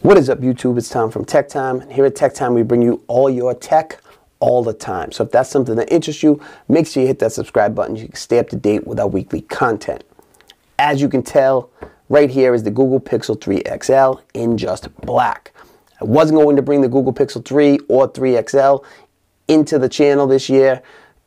What is up, YouTube? It's Tom from Tech Time. And here at Tech Time, we bring you all your tech all the time. So if that's something that interests you, make sure you hit that subscribe button so you can stay up to date with our weekly content. As you can tell, right here is the Google Pixel 3 XL in just black. I wasn't going to bring the Google Pixel 3 or 3 XL into the channel this year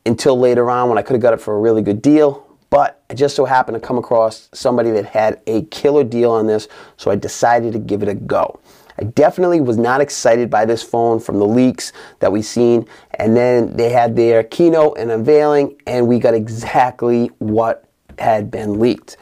until later on when I could have got it for a really good deal. But I just so happened to come across somebody that had a killer deal on this, so I decided to give it a go. I definitely was not excited by this phone from the leaks that we seen, and then they had their keynote and unveiling, and we got exactly what had been leaked.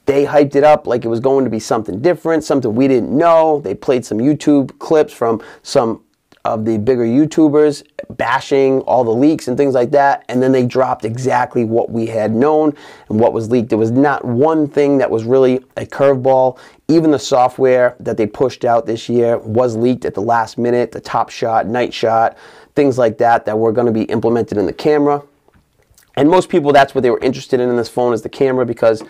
They hyped it up like it was going to be something different, something we didn't know. They played some YouTube clips from some of the bigger YouTubers bashing all the leaks and things like that, and then they dropped exactly what we had known and what was leaked. There was not one thing that was really a curveball. Even the software that they pushed out this year was leaked at the last minute, the top shot, night shot, things like that that were going to be implemented in the camera. And most people, that's what they were interested in this phone, is the camera, because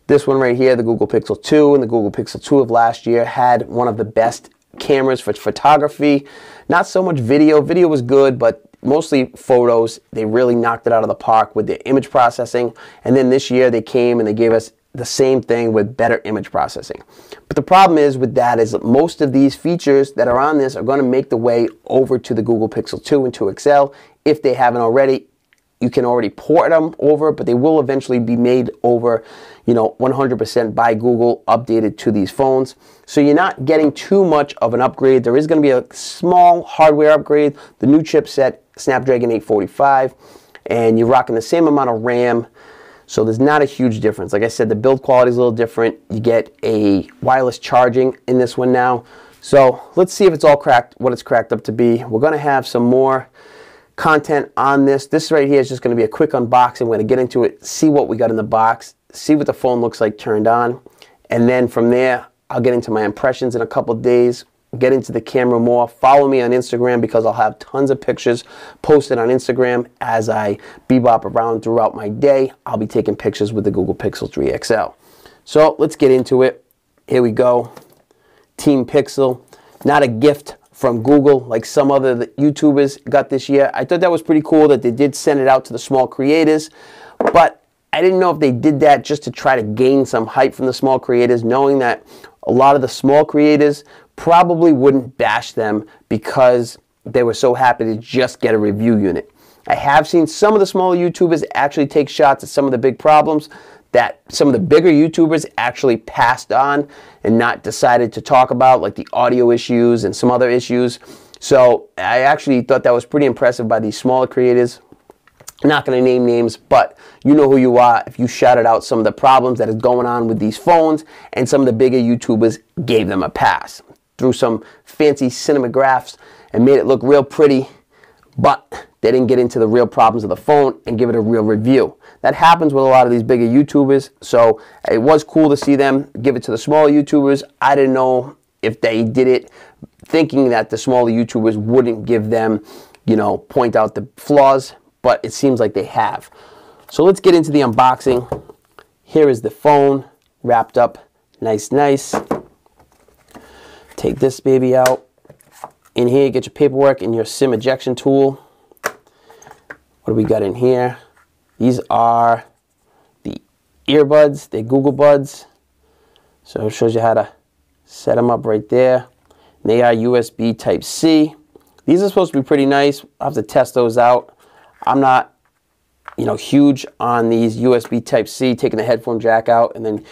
this one right here, the Google Pixel 2 and the Google Pixel 2 of last year, had one of the best cameras for photography. Not so much video. Video was good, but mostly photos. They really knocked it out of the park with their image processing. And then this year they came and they gave us the same thing with better image processing. But the problem is with that is that most of these features that are on this are going to make the way over to the Google Pixel 2 and 2 XL if they haven't already. You can already port them over, but they will eventually be made over, 100% by Google, updated to these phones. So you're not getting too much of an upgrade. There is going to be a small hardware upgrade, the new chipset, Snapdragon 845, and you're rocking the same amount of RAM. So there's not a huge difference. Like I said, the build quality is a little different. You get a wireless charging in this one now. So let's see if it's all cracked, what it's cracked up to be. We're going to have some more content on this. This right here is just going to be a quick unboxing. We're going to get into it, see what we got in the box, see what the phone looks like turned on, and then from there I'll get into my impressions in a couple days, get into the camera more. Follow me on Instagram because I'll have tons of pictures posted on Instagram as I bebop around throughout my day. I'll be taking pictures with the Google Pixel 3 XL. So let's get into it. Here we go. Team Pixel. Not a gift from Google like some other YouTubers got this year. I thought that was pretty cool that they did send it out to the small creators, but I didn't know if they did that just to try to gain some hype from the small creators, knowing that a lot of the small creators probably wouldn't bash them because they were so happy to just get a review unit. I have seen some of the smaller YouTubers actually take shots at some of the big problems that some of the bigger YouTubers actually passed on and not decided to talk about, like the audio issues and some other issues. So I actually thought that was pretty impressive by these smaller creators. I'm not going to name names, but you know who you are if you shouted out some of the problems that is going on with these phones, and some of the bigger YouTubers gave them a pass through some fancy cinemagraphs and made it look real pretty, but they didn't get into the real problems of the phone and give it a real review. That happens with a lot of these bigger YouTubers, so it was cool to see them give it to the smaller YouTubers. I didn't know if they did it thinking that the smaller YouTubers wouldn't give them, point out the flaws, but it seems like they have. So let's get into the unboxing. Here is the phone wrapped up nice. Take this baby out. In here, get your paperwork and your SIM ejection tool. What do we got in here? These are the earbuds, they're Google Buds. So it shows you how to set them up right there. And they are USB Type-C. These are supposed to be pretty nice. I'll have to test those out. I'm not, huge on these USB Type-C, taking the headphone jack out and then,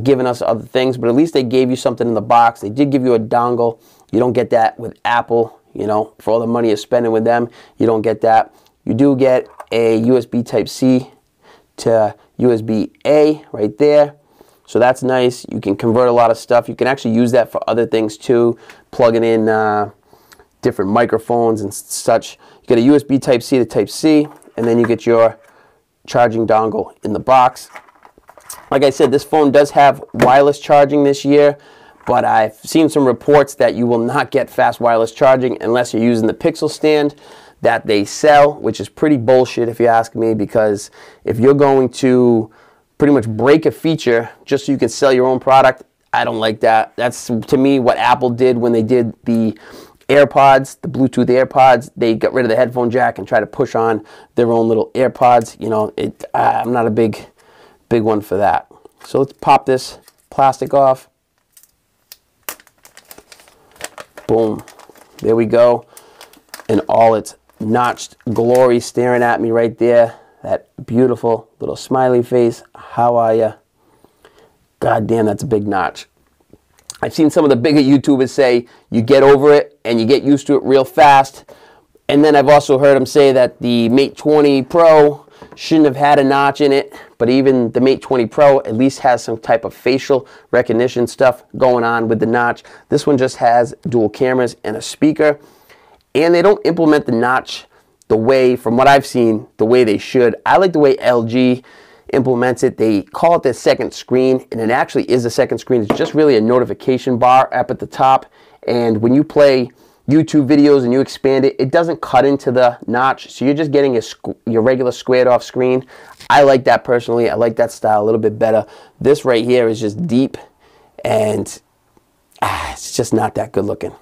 giving us other things. But at least they gave you something in the box. They did give you a dongle. You don't get that with Apple, for all the money you're spending with them. You don't get that. You do get a USB Type-C to USB-A right there. So that's nice. You can convert a lot of stuff. You can actually use that for other things too, plugging in different microphones and such. You get a USB Type-C to Type-C, and then you get your charging dongle in the box. Like I said, this phone does have wireless charging this year, but I've seen some reports that you will not get fast wireless charging unless you're using the Pixel stand. that they sell, which is pretty bullshit if you ask me, because if you're going to pretty much break a feature just so you can sell your own product, I don't like that. That's, to me, what Apple did when they did the AirPods, the Bluetooth AirPods. They got rid of the headphone jack and tried to push on their own little AirPods. You know, I'm not a big one for that. So let's pop this plastic off. Boom. There we go. In all its notched glory staring at me right there. That beautiful little smiley face. How are ya? God damn, that's a big notch. I've seen some of the bigger YouTubers say you get over it and you get used to it real fast. And then I've also heard them say that the Mate 20 Pro shouldn't have had a notch in it. But even the Mate 20 Pro at least has some type of facial recognition stuff going on with the notch. This one just has dual cameras and a speaker. And they don't implement the notch the way, from what I've seen, the way they should. I like the way LG implements it. They call it their second screen, and it actually is a second screen. It's just really a notification bar up at the top, and when you play YouTube videos and you expand it, it doesn't cut into the notch, so you're just getting your regular squared off screen. I like that personally. I like that style a little bit better. This right here is just deep, and it's just not that good looking.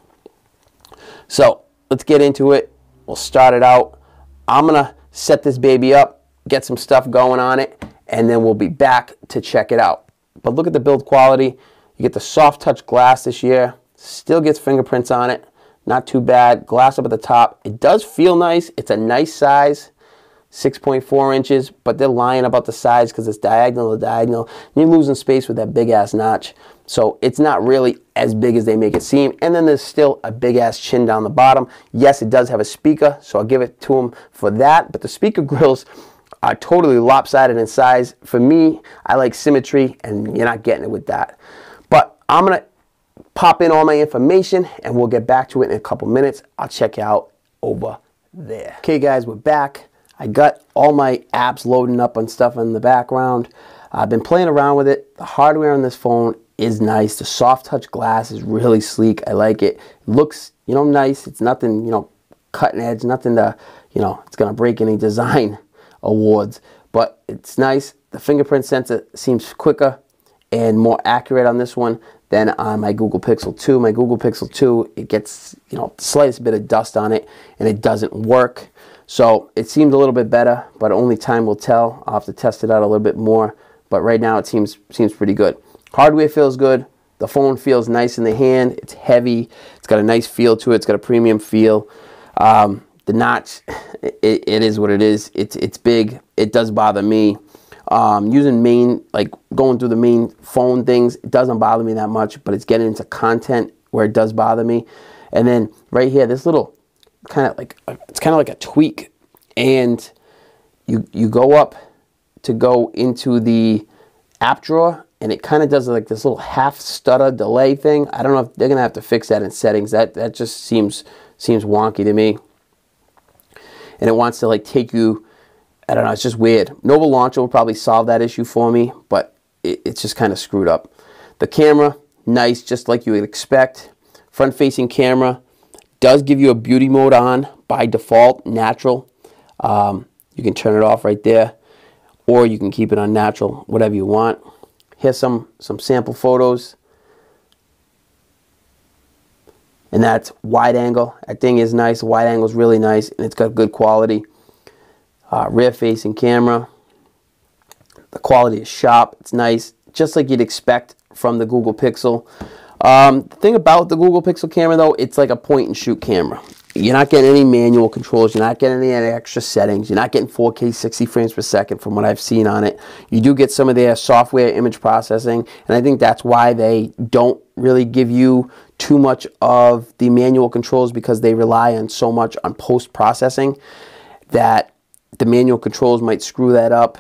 So let's get into it. We'll start it out. I'm gonna set this baby up, get some stuff going on it, and then we'll be back to check it out. But look at the build quality. You get the soft touch glass this year. Still gets fingerprints on it. Not too bad. Glass up at the top. It does feel nice. It's a nice size, 6.4 inches, but they're lying about the size because it's diagonal to diagonal. You're losing space with that big ass notch. So it's not really as big as they make it seem. And then there's still a big ass chin down the bottom. Yes, it does have a speaker, so I'll give it to them for that. But the speaker grills are totally lopsided in size. For me, I like symmetry, and you're not getting it with that. But I'm gonna pop in all my information and we'll get back to it in a couple minutes. I'll check you out over there. Okay guys, we're back. I got all my apps loading up and stuff in the background. I've been playing around with it. The hardware on this phone is nice. The soft touch glass is really sleek. I like it. It looks, you know, nice. It's nothing, you know, cutting edge, nothing to, you know, it's gonna break any design awards, but it's nice. The fingerprint sensor seems quicker and more accurate on this one than on my Google Pixel 2. My Google Pixel 2, it gets, you know, the slightest bit of dust on it and it doesn't work. So it seemed a little bit better, but only time will tell. I'll have to test it out a little bit more, but right now it seems pretty good. Hardware feels good. The phone feels nice in the hand. It's heavy. It's got a nice feel to it. It's got a premium feel. The notch, it is what it is. It's big. It does bother me. Using main, like going through the main phone things, it doesn't bother me that much, but it's getting into content where it does bother me. And then right here, this little kind of like, it's kind of like a tweak, and you go up to go into the app drawer, and it kind of does like this little half stutter delay thing. I don't know if they're gonna have to fix that in settings. That just seems wonky to me. And it wants to like take you, I don't know, it's just weird. Nova Launcher will probably solve that issue for me, but it's just kind of screwed up. The camera, nice, just like you would expect. Front-facing camera does give you a beauty mode on by default, natural. You can turn it off right there, or you can keep it on natural, whatever you want. Here's some sample photos. And that's wide angle. That thing is nice. Wide angle is really nice, and it's got good quality. Rear facing camera. The quality is sharp. It's nice, just like you'd expect from the Google Pixel. The thing about the Google Pixel camera though, it's like a point and shoot camera. You're not getting any manual controls. You're not getting any extra settings. You're not getting 4K 60 frames per second from what I've seen on it. You do get some of their software image processing, and I think that's why they don't really give you too much of the manual controls, because they rely on so much on post-processing that the manual controls might screw that up.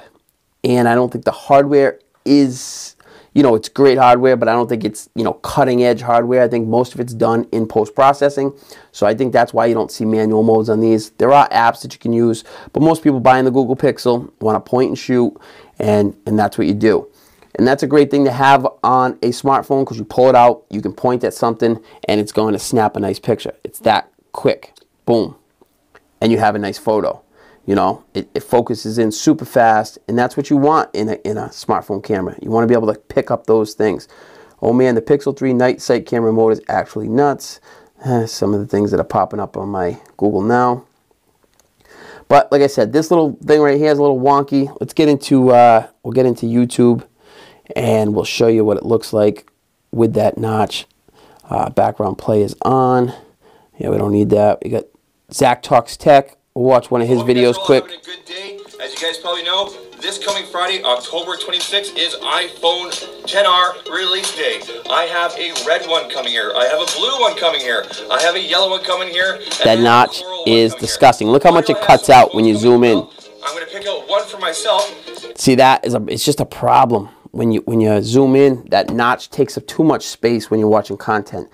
And I don't think the hardware is, you know, it's great hardware, but I don't think it's, you know, cutting edge hardware. I think most of it's done in post-processing. So I think that's why you don't see manual modes on these. There are apps that you can use, but most people buying the Google Pixel want to point and shoot, and that's what you do. And that's a great thing to have on a smartphone, because you pull it out, you can point at something, and it's going to snap a nice picture. It's that quick. Boom. and you have a nice photo. You know, it focuses in super fast, and that's what you want in a smartphone camera. You want to be able to pick up those things. Oh man, the Pixel 3 night sight camera mode is actually nuts. Some of the things that are popping up on my Google now. But like I said, this little thing right here is a little wonky. Let's get into, we'll get into YouTube, and we'll show you what it looks like with that notch. Background play is on. Yeah, we don't need that. We got Zach Talks Tech. We'll watch one of his videos quick. Having a good day. As you guys probably know, this coming Friday, October 26th, is iPhone XR release day. I have a red one coming here. I have a blue one coming here. I have a yellow one coming here. That notch is disgusting. Look how much it cuts out when you zoom in. I'm going to pick out one for myself. See, that is it's just a problem. When you zoom in, that notch takes up too much space when you're watching content.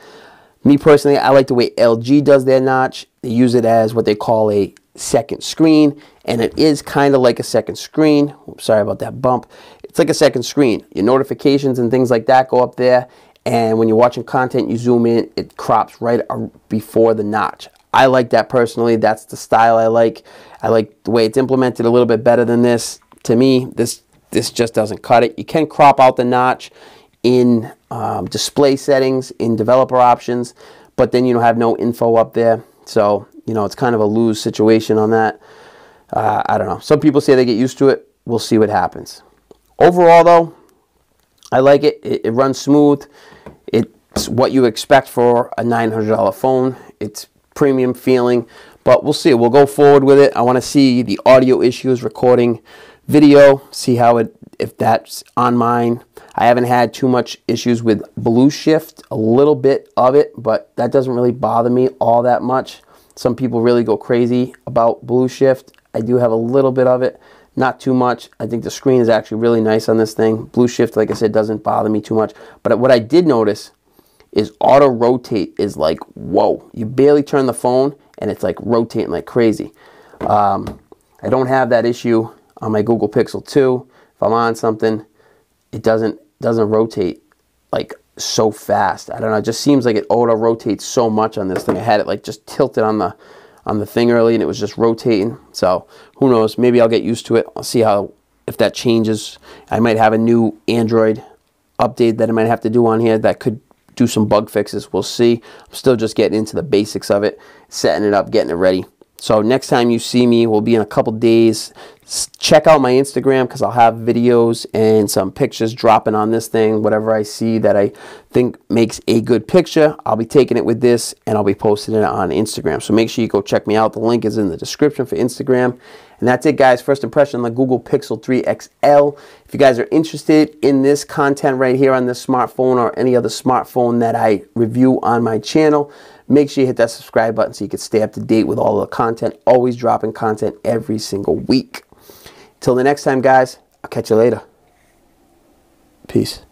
Me personally, I like the way LG does their notch. They use it as what they call a second screen, and it is kind of like a second screen. Oops, sorry about that bump. It's like a second screen. Your notifications and things like that go up there, and when you're watching content, you zoom in, it crops right before the notch. I like that personally. That's the style I like. I like the way it's implemented a little bit better than this. To me, this just doesn't cut it. You can crop out the notch in display settings, in developer options, but then you don't have no info up there. So, you know, it's kind of a lose situation on that. I don't know. Some people say they get used to it. We'll see what happens. Overall, though, I like it. It runs smooth. It's what you expect for a $900 phone. It's premium feeling, but we'll see. We'll go forward with it. I want to see the audio issues recording video, see how if that's on mine. I haven't had too much issues with blue shift, a little bit of it, but that doesn't really bother me all that much. Some people really go crazy about blue shift. I do have a little bit of it, not too much. I think the screen is actually really nice on this thing. Blue shift, like I said, doesn't bother me too much. But what I did notice is auto rotate is like, whoa. You barely turn the phone and it's like rotating like crazy. I don't have that issue on my Google Pixel 2. If I'm on something, it doesn't rotate like so fast. I don't know, it just seems like it auto rotates so much on this thing. I had it like just tilted on the thing early and it was just rotating. So who knows, maybe I'll get used to it. I'll see if that changes. I might have a new Android update that I might have to do on here that could do some bug fixes. We'll see. I'm still just getting into the basics of it, setting it up, getting it ready. So next time you see me will be in a couple days. Check out my Instagram because I'll have videos and some pictures dropping on this thing. Whatever I see that I think makes a good picture, I'll be taking it with this and I'll be posting it on Instagram. So make sure you go check me out. The link is in the description for Instagram. And that's it, guys. First impression on the Google Pixel 3 XL. If you guys are interested in this content right here on this smartphone or any other smartphone that I review on my channel, make sure you hit that subscribe button so you can stay up to date with all the content. Always dropping content every single week. Till the next time, guys, I'll catch you later. Peace.